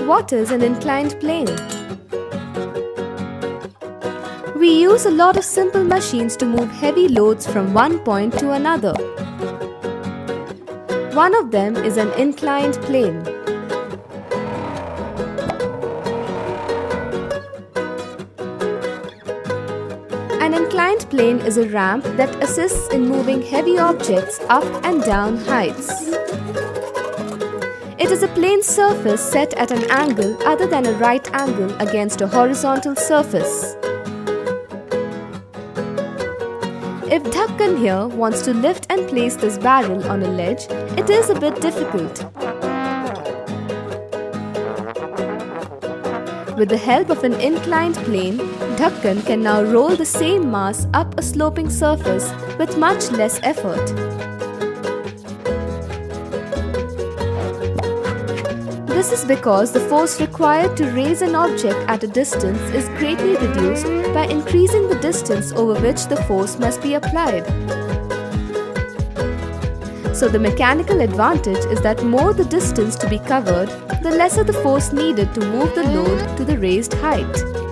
What is an inclined plane? We use a lot of simple machines to move heavy loads from one point to another. One of them is an inclined plane. An inclined plane is a ramp that assists in moving heavy objects up and down heights. It is a plane surface set at an angle other than a right angle against a horizontal surface. If Dhakkan here wants to lift and place this barrel on a ledge, it is a bit difficult. With the help of an inclined plane, Dhakkan can now roll the same mass up a sloping surface with much less effort. This is because the force required to raise an object at a distance is greatly reduced by increasing the distance over which the force must be applied. So the mechanical advantage is that more the distance to be covered, the lesser the force needed to move the load to the raised height.